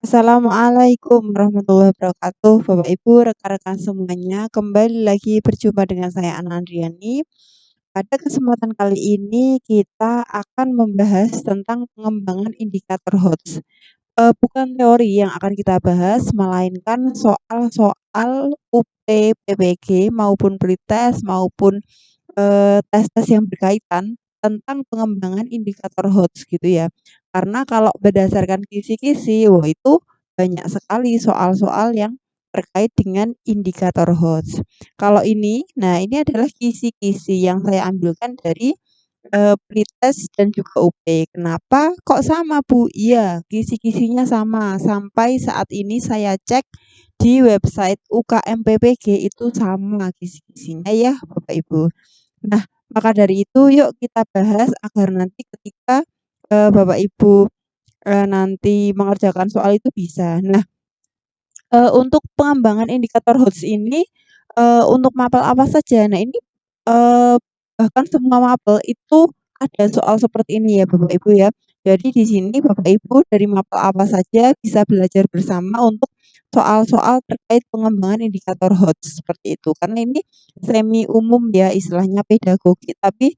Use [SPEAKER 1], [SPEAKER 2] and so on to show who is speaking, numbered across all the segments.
[SPEAKER 1] Assalamualaikum warahmatullahi wabarakatuh, Bapak Ibu, rekan-rekan semuanya. Kembali lagi berjumpa dengan saya Ana Andriani. Pada kesempatan kali ini kita akan membahas tentang pengembangan indikator HOTS. Bukan teori yang akan kita bahas, melainkan soal-soal UP, PPG maupun pretest maupun tes-tes yang berkaitan tentang pengembangan indikator HOTS gitu ya. Karena kalau berdasarkan kisi-kisi, wah itu banyak sekali soal-soal yang terkait dengan indikator HOTS. Kalau ini adalah kisi-kisi yang saya ambilkan dari pretest dan juga UP. Kenapa kok sama, Bu? Iya, kisi-kisinya sama. Sampai saat ini saya cek di website UKM PPG itu sama kisi-kisinya ya, Bapak Ibu. Nah, maka dari itu yuk kita bahas agar nanti ketika, Bapak Ibu, nanti mengerjakan soal itu bisa. Nah, untuk pengembangan indikator HOTS ini, untuk mapel apa saja? Nah ini, eee, bahkan semua mapel itu ada soal seperti ini ya Bapak Ibu ya. Jadi di sini Bapak Ibu dari mapel apa saja bisa belajar bersama untuk soal-soal terkait pengembangan indikator HOTS seperti itu. Karena ini semi umum ya istilahnya pedagogi, tapi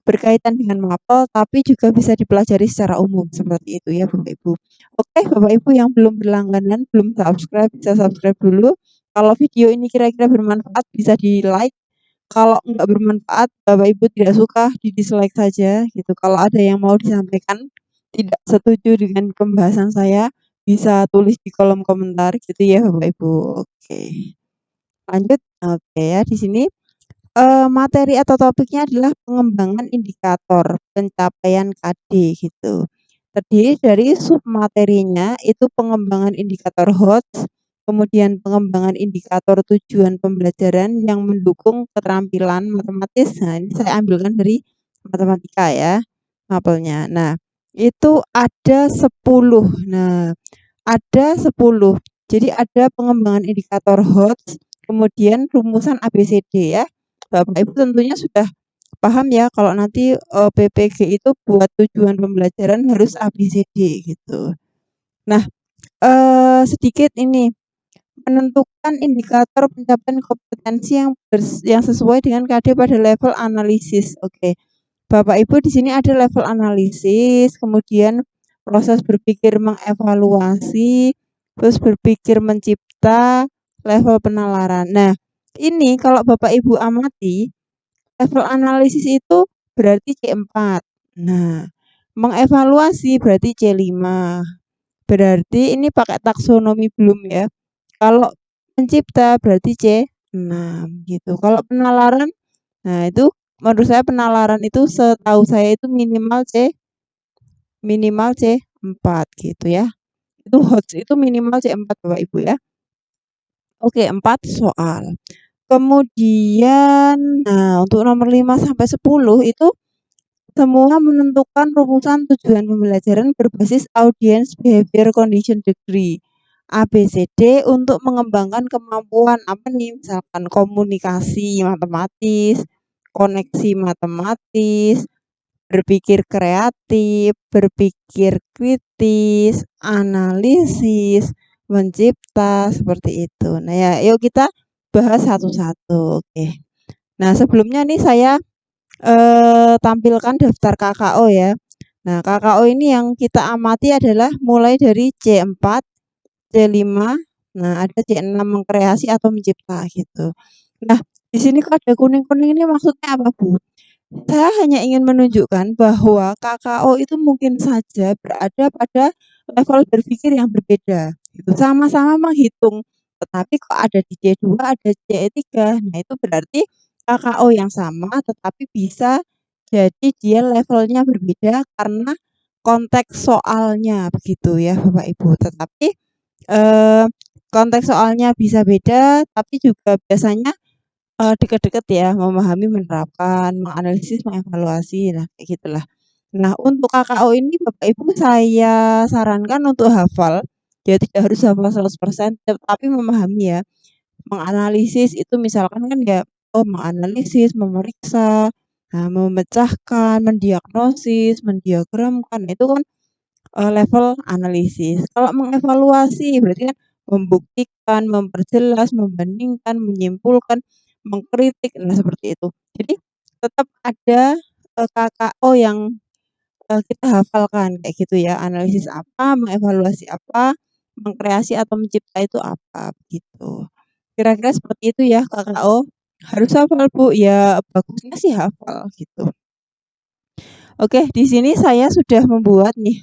[SPEAKER 1] berkaitan dengan mapel, tapi juga bisa dipelajari secara umum, seperti itu ya Bapak Ibu. Oke, Bapak Ibu yang belum berlangganan, belum subscribe, bisa subscribe dulu. Kalau video ini kira-kira bermanfaat bisa di-like, kalau enggak bermanfaat, Bapak Ibu tidak suka, di-dislike saja gitu. Kalau ada yang mau disampaikan, tidak setuju dengan pembahasan saya, bisa tulis di kolom komentar gitu ya Bapak Ibu. Oke, lanjut. Oke ya, di sini materi atau topiknya adalah pengembangan indikator pencapaian KD gitu. Terdiri dari submaterinya itu pengembangan indikator HOTS, kemudian pengembangan indikator tujuan pembelajaran yang mendukung keterampilan matematis. Nah, ini saya ambilkan dari matematika ya, mapelnya. Nah, itu ada 10. Nah, ada 10. Jadi ada pengembangan indikator HOTS, kemudian rumusan ABCD ya. Bapak Ibu tentunya sudah paham ya kalau nanti, PPG itu buat tujuan pembelajaran harus ABCD gitu. Nah, sedikit ini, menentukan indikator pencapaian kompetensi yang sesuai dengan KD pada level analisis. Oke. Bapak Ibu di sini ada level analisis, kemudian proses berpikir mengevaluasi, terus berpikir mencipta, level penalaran. Nah, ini kalau Bapak Ibu amati, level analisis itu berarti C4. Nah, mengevaluasi berarti C5. Berarti ini pakai taksonomi belum ya. Kalau mencipta berarti C6 gitu. Kalau penalaran, nah itu menurut saya penalaran itu setahu saya itu minimal C4 gitu ya. Itu HOTS itu minimal C4 Bapak Ibu ya. Oke, 4 soal. Kemudian nah untuk nomor 5 sampai 10 itu semua menentukan rumusan tujuan pembelajaran berbasis Audience Behavior Condition Degree ABCD untuk mengembangkan kemampuan apa nih misalkan komunikasi matematis, koneksi matematis, berpikir kreatif, berpikir kritis, analisis, mencipta, seperti itu. Nah ya, yuk kita bahas satu-satu. Oke. Nah sebelumnya nih saya tampilkan daftar KKO ya. Nah KKO ini yang kita amati adalah mulai dari C4, C5, nah ada C6 mengkreasi atau mencipta gitu. Nah di sini kok ada kuning-kuning ini maksudnya apa Bu? Saya hanya ingin menunjukkan bahwa KKO itu mungkin saja berada pada level berpikir yang berbeda, gitu. Sama-sama menghitung, tetapi kok ada di C2, ada C3. Nah, itu berarti KKO yang sama, tetapi bisa jadi dia levelnya berbeda karena konteks soalnya, begitu ya, Bapak Ibu. Tetapi eh, konteks soalnya bisa beda, tapi juga biasanya dekat-dekat ya, memahami, menerapkan, menganalisis, mengevaluasi, nah kayak gitulah. Nah, untuk KKO ini Bapak Ibu saya sarankan untuk hafal, ya tidak harus hafal 100%, tapi memahami ya. Menganalisis itu misalkan kan ya, oh menganalisis, memeriksa, nah, memecahkan, mendiagnosis, mendiagramkan, itu kan level analisis. Kalau mengevaluasi berarti kan membuktikan, memperjelas, membandingkan, menyimpulkan, mengkritik, nah seperti itu. Jadi tetap ada, KKO yang, kita hafalkan kayak gitu ya, analisis apa, mengevaluasi apa, mengkreasi atau mencipta itu apa, gitu. Kira-kira seperti itu ya KKO. Harus hafal Bu, ya bagusnya sih hafal gitu. Oke, di sini saya sudah membuat nih,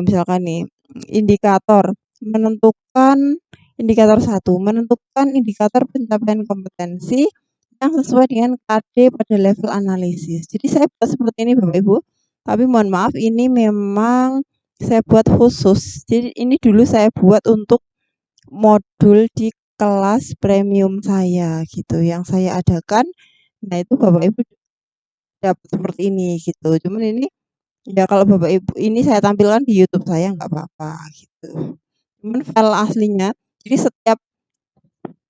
[SPEAKER 1] misalkan nih, indikator, menentukan indikator satu, menentukan indikator pencapaian kompetensi yang sesuai dengan KD pada level analisis. Jadi saya buat seperti ini Bapak Ibu, tapi mohon maaf ini memang saya buat khusus. Jadi ini dulu saya buat untuk modul di kelas premium saya gitu, yang saya adakan. Nah itu Bapak Ibu dapat seperti ini gitu. Cuman ini ya kalau Bapak Ibu ini saya tampilkan di YouTube saya nggak apa-apa gitu. Cuman file aslinya, jadi setiap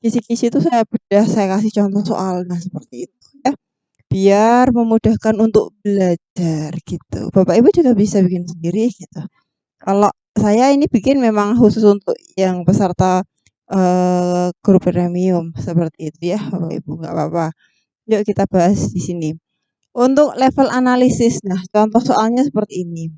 [SPEAKER 1] kisi-kisi itu saya bedah, saya kasih contoh soal, nah seperti itu ya. Biar memudahkan untuk belajar gitu. Bapak Ibu juga bisa bikin sendiri gitu. Kalau saya ini bikin memang khusus untuk yang peserta grup premium seperti itu ya, Bapak Ibu nggak apa-apa. Yuk kita bahas di sini. Untuk level analisis, nah contoh soalnya seperti ini.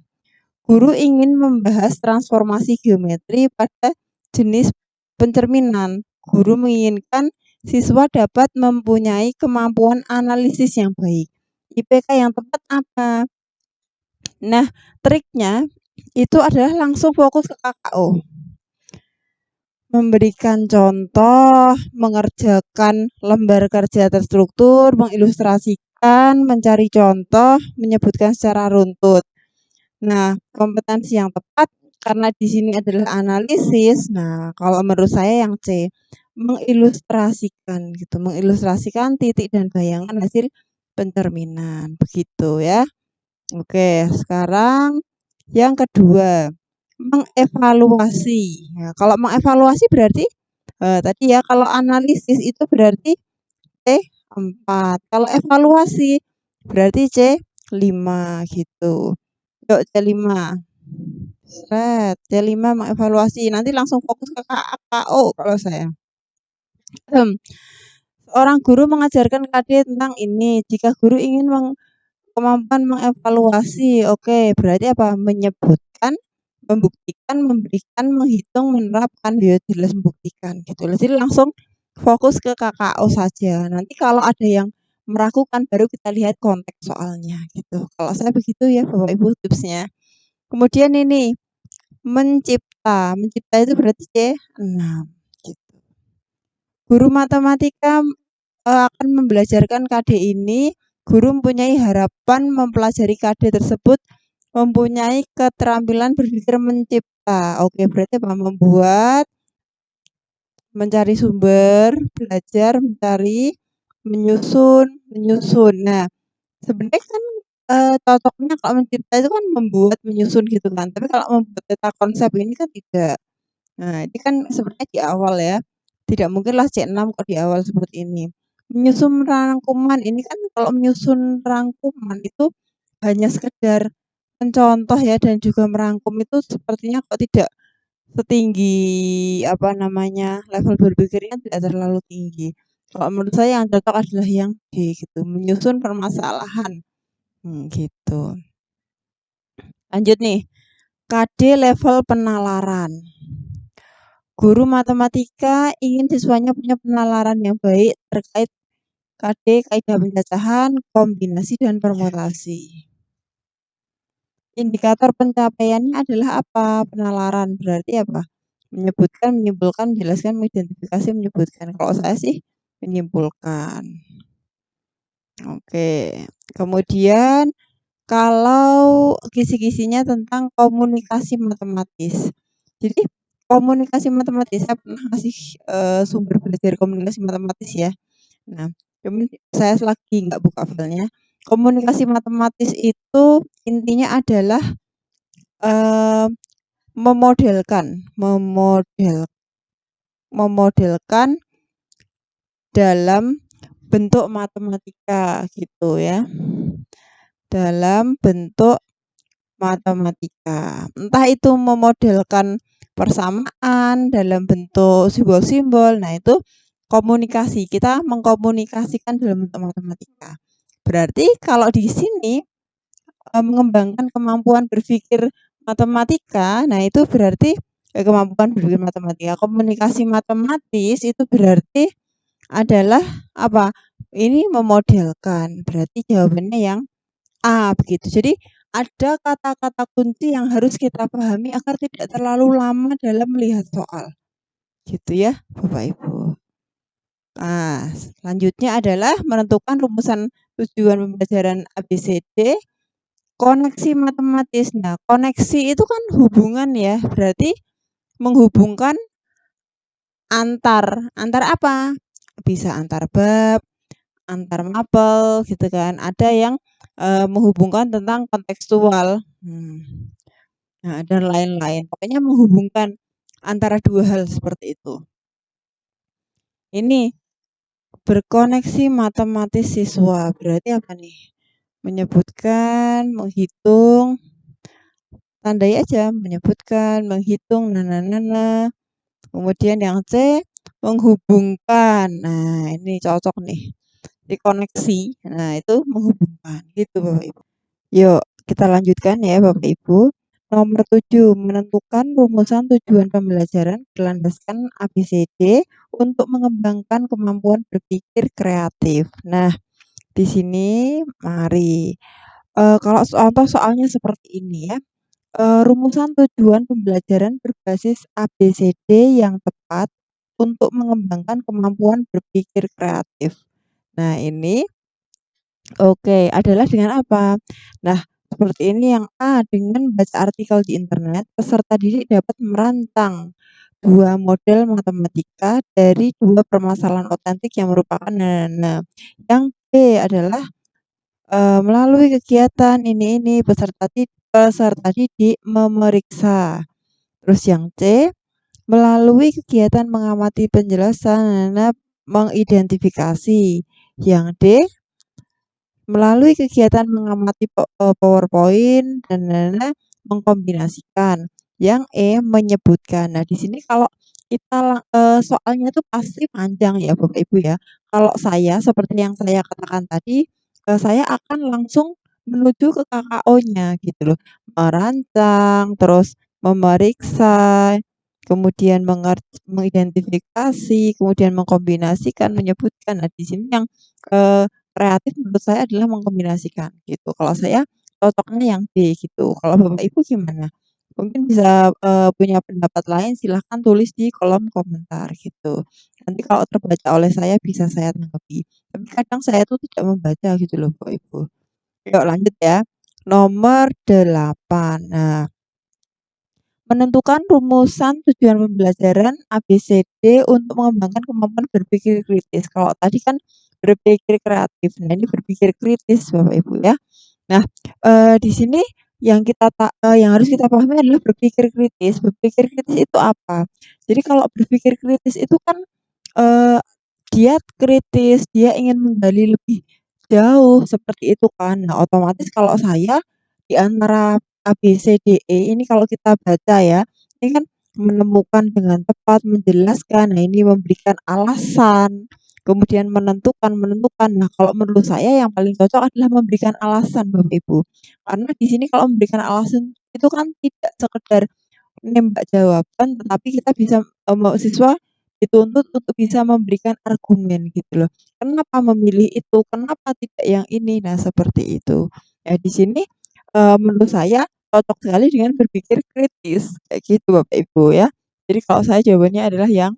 [SPEAKER 1] Guru ingin membahas transformasi geometri pada jenis pencerminan. Guru menginginkan siswa dapat mempunyai kemampuan analisis yang baik. IPK yang tepat apa? Nah, triknya itu adalah langsung fokus ke KKO. Memberikan contoh, mengerjakan lembar kerja terstruktur, mengilustrasikan, mencari contoh, menyebutkan secara runtut. Nah, kompetensi yang tepat karena di sini adalah analisis. Nah, kalau menurut saya yang C, mengilustrasikan gitu, mengilustrasikan titik dan bayangan hasil pencerminan. Begitu ya. Oke, sekarang yang kedua, mengevaluasi. Nah, kalau mengevaluasi berarti tadi ya kalau analisis itu berarti C4. Kalau evaluasi berarti C5 gitu. Yuk C5. Set, C5 mengevaluasi. Nanti langsung fokus ke KO kalau saya. Seorang guru mengajarkan KD tentang ini. Jika guru ingin kemampuan mengevaluasi, oke, berarti apa? Menyebutkan, membuktikan, memberikan, menghitung, menerapkan, ya jelas membuktikan gitu. Jadi langsung fokus ke KKO saja. Nanti kalau ada yang meragukan baru kita lihat konteks soalnya gitu. Kalau saya begitu ya Bapak Ibu tipsnya. Kemudian ini mencipta. Mencipta itu berarti C6 gitu. Guru matematika akan membelajarkan KD ini. Guru mempunyai harapan mempelajari KD tersebut mempunyai keterampilan berpikir mencipta. Oke, berarti apa? Membuat, mencari sumber, belajar, mencari, menyusun, menyusun. Nah, sebenarnya kan cocoknya kalau mencipta itu kan membuat, menyusun gitu kan. Tapi kalau membuat peta konsep ini kan tidak. Nah, ini kan sebenarnya di awal ya. Tidak mungkinlah C6 kok di awal seperti ini. Menyusun rangkuman, ini kan kalau menyusun rangkuman itu hanya sekedar mencontoh ya dan juga merangkum itu sepertinya kok tidak setinggi apa namanya level berpikirnya tidak terlalu tinggi. Kalau menurut saya yang cocok adalah yang D gitu, menyusun permasalahan. Gitu. Lanjut nih, KD level penalaran. Guru matematika ingin siswanya punya penalaran yang baik terkait KD, kaidah pencacahan, kombinasi, dan permutasi. Indikator pencapaiannya adalah apa? Penalaran berarti apa? Menyebutkan, menyimpulkan, menjelaskan, mengidentifikasi, menyebutkan. Kalau saya sih menyimpulkan. Oke. Kemudian kalau kisi-kisinya tentang komunikasi matematis. Jadi komunikasi matematis saya pernah kasih sumber belajar komunikasi matematis ya. Nah, cuman saya lagi nggak buka filenya. Komunikasi matematis itu intinya adalah memodelkan dalam bentuk matematika gitu ya. Dalam bentuk matematika. Entah itu memodelkan persamaan dalam bentuk simbol-simbol. Nah, itu komunikasi. Kita mengkomunikasikan dalam bentuk matematika. Berarti kalau di sini mengembangkan kemampuan berpikir matematika, nah itu berarti kemampuan berpikir matematika. Komunikasi matematis itu berarti adalah apa? Ini memodelkan. Berarti jawabannya yang A begitu. Jadi ada kata-kata kunci yang harus kita pahami agar tidak terlalu lama dalam melihat soal. Gitu ya, Bapak Ibu. Nah, selanjutnya adalah menentukan rumusan tujuan pembelajaran ABCD, koneksi matematis. Nah, koneksi itu kan hubungan ya, berarti menghubungkan antar apa? Bisa antar bab, antar mapel gitu kan. Ada yang menghubungkan tentang kontekstual. Nah, dan lain-lain. Pokoknya menghubungkan antara dua hal seperti itu. Ini berkoneksi matematis siswa. Berarti apa nih? Menyebutkan, menghitung, tandai aja, menyebutkan, menghitung, nana. Kemudian yang C, menghubungkan. Nah, ini cocok nih. Dikoneksi. Nah, itu menghubungkan. Gitu Bapak Ibu. Yuk, kita lanjutkan ya Bapak Ibu. Nomor 7, menentukan rumusan tujuan pembelajaran berlandaskan ABCD untuk mengembangkan kemampuan berpikir kreatif. Nah, di sini mari kalau contoh soalnya seperti ini ya. Rumusan tujuan pembelajaran berbasis ABCD yang tepat untuk mengembangkan kemampuan berpikir kreatif. Nah, ini oke, adalah dengan apa? Nah, seperti ini yang A, dengan baca artikel di internet, peserta didik dapat merancang dua model matematika dari dua permasalahan otentik yang merupakan nah. Yang B adalah melalui kegiatan ini peserta didik memeriksa. Terus yang C, melalui kegiatan mengamati penjelasan mengidentifikasi. Yang D, melalui kegiatan mengamati PowerPoint dan mengkombinasikan. Yang E, menyebutkan. Nah, di sini kalau kita soalnya itu pasti panjang ya Bapak Ibu ya. Kalau saya seperti yang saya katakan tadi, saya akan langsung menuju ke KKO-nya gitu loh. Merancang, terus memeriksa, kemudian mengidentifikasi, kemudian mengkombinasikan, menyebutkan. Nah, di sini yang kreatif menurut saya adalah mengkombinasikan gitu. Kalau saya cocoknya yang B gitu. Kalau Bapak Ibu gimana? Mungkin bisa punya pendapat lain silahkan tulis di kolom komentar gitu. Nanti kalau terbaca oleh saya bisa saya tanggapi. Tapi kadang saya tuh tidak membaca gitu loh Bapak Ibu. Yuk lanjut ya. Nomor 8. Nah, menentukan rumusan tujuan pembelajaran ABCD untuk mengembangkan kemampuan berpikir kritis. Kalau tadi kan berpikir kreatif, nah ini berpikir kritis Bapak Ibu ya. Nah, di sini yang harus kita pahami adalah berpikir kritis. Berpikir kritis itu apa? Jadi kalau berpikir kritis itu kan, eee, dia kritis, dia ingin menggali lebih jauh, seperti itu kan. Nah, otomatis kalau saya di antara A, B, C, D, E ini kalau kita baca ya, ini kan menemukan dengan tepat, menjelaskan, nah ini memberikan alasan, kemudian menentukan. Nah, kalau menurut saya yang paling cocok adalah memberikan alasan Bapak Ibu. Karena di sini kalau memberikan alasan itu kan tidak sekedar nembak jawaban, tetapi kita bisa siswa dituntut untuk bisa memberikan argumen gitu loh. Kenapa memilih itu? Kenapa tidak yang ini? Nah, seperti itu. Ya di sini, menurut saya cocok sekali dengan berpikir kritis, kayak gitu Bapak Ibu ya. Jadi kalau saya jawabannya adalah yang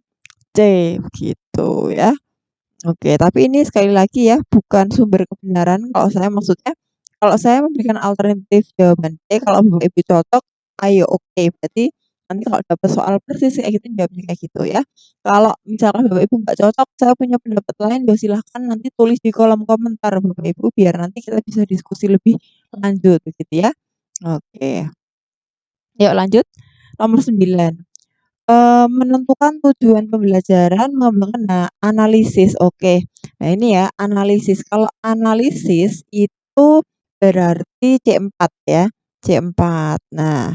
[SPEAKER 1] C, gitu ya. Oke, tapi ini sekali lagi ya, bukan sumber kebenaran kalau saya maksudnya, kalau saya memberikan alternatif jawaban C, kalau Bapak Ibu cocok, ayo oke. Berarti nanti kalau dapat soal persis kayak gitu, jawabnya kayak gitu ya. Kalau misalkan Bapak Ibu nggak cocok, saya punya pendapat lain, ya silahkan nanti tulis di kolom komentar Bapak Ibu, biar nanti kita bisa diskusi lebih lanjut begitu ya. Oke, yuk lanjut. Nomor 9. Menentukan tujuan pembelajaran, mengembangkan analisis, oke. Nah ini ya, analisis. Kalau analisis itu berarti C4 ya. C4. Nah,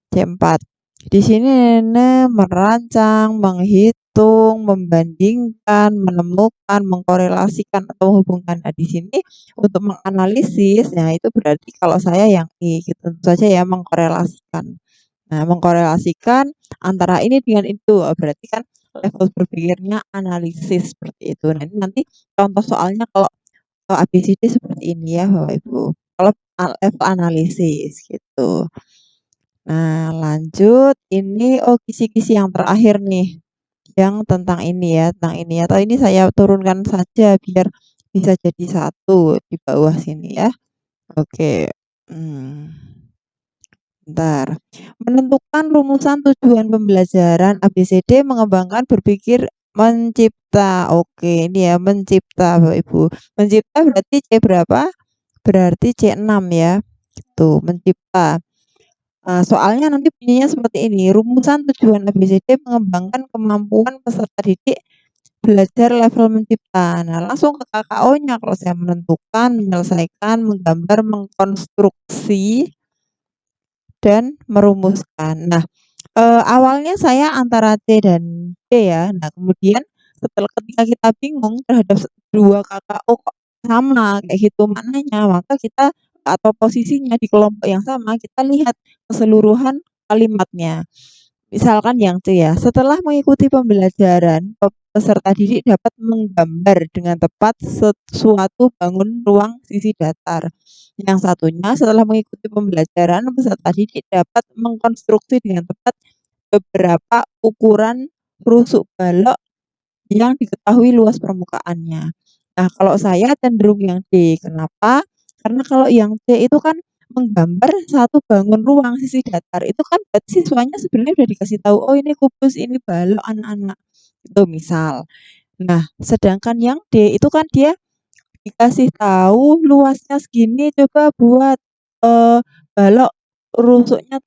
[SPEAKER 1] C4. Di sini Nenek merancang, menghitung, membandingkan, menemukan, mengkorelasikan atau menghubungkan. Nah, di sini untuk menganalisis, nah itu berarti kalau saya yang I gitu. Tentu saja ya mengkorelasikan. Nah, mengkorelasikan antara ini dengan itu, berarti kan level berpikirnya analisis seperti itu. Nah, ini nanti contoh soalnya kalau ABCD seperti ini ya, Bapak Ibu. Kalau level analisis gitu. Nah, lanjut ini kisi-kisi yang terakhir nih, yang tentang ini ya, tentang ini. Atau ini saya turunkan saja biar bisa jadi satu di bawah sini ya. Oke. Bentar. Menentukan rumusan tujuan pembelajaran ABCD mengembangkan berpikir mencipta. Oke, ini ya mencipta Bapak Ibu. Mencipta berarti C berapa? Berarti C6 ya. Gitu, mencipta. Soalnya nanti bunyinya seperti ini. Rumusan tujuan ABCD mengembangkan kemampuan peserta didik belajar level mencipta. Nah, langsung ke KKO-nya kalau saya menentukan, menyelesaikan, menggambar, mengkonstruksi, dan merumuskan. Nah, awalnya saya antara C dan D ya. Nah, kemudian ketika kita bingung terhadap dua KKO kok sama kayak gitu maknanya, maka kita atau posisinya di kelompok yang sama, kita lihat keseluruhan kalimatnya. Misalkan yang C ya, setelah mengikuti pembelajaran, peserta didik dapat menggambar dengan tepat suatu bangun ruang sisi datar. Yang satunya, setelah mengikuti pembelajaran, peserta didik dapat mengkonstruksi dengan tepat beberapa ukuran rusuk balok yang diketahui luas permukaannya. Nah, kalau saya cenderung yang D. Kenapa? Karena kalau yang C itu kan menggambar satu bangun ruang sisi datar. Itu kan berarti siswanya sebenarnya udah dikasih tahu, oh ini kubus, ini balok anak-anak. Itu misal. Nah, sedangkan yang D itu kan dia dikasih tahu luasnya segini, coba buat balok rusuknya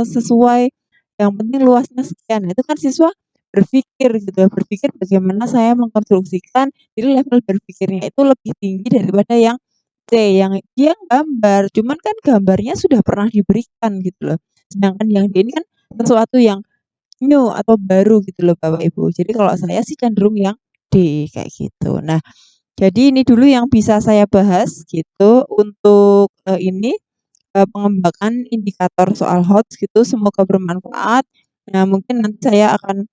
[SPEAKER 1] sesuai, yang penting luasnya sekian. Nah, itu kan siswa berpikir gitu ya, berpikir bagaimana saya mengkonstruksikan, jadi level berpikirnya itu lebih tinggi daripada yang C, yang dia gambar, cuman kan gambarnya sudah pernah diberikan gitu loh. Sedangkan yang D ini kan sesuatu yang new atau baru gitu loh Bapak Ibu. Jadi kalau saya sih cenderung yang D kayak gitu. Nah, jadi ini dulu yang bisa saya bahas gitu untuk ini pengembangan indikator soal HOTS gitu. Semoga bermanfaat. Nah, mungkin nanti saya akan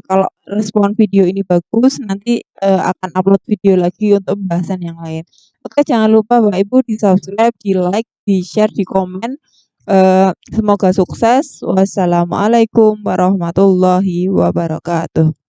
[SPEAKER 1] kalau respon video ini bagus, nanti akan upload video lagi untuk pembahasan yang lain. Oke, jangan lupa Bapak Ibu di-subscribe, di-like, di-share, di-komen. Semoga sukses. Wassalamualaikum warahmatullahi wabarakatuh.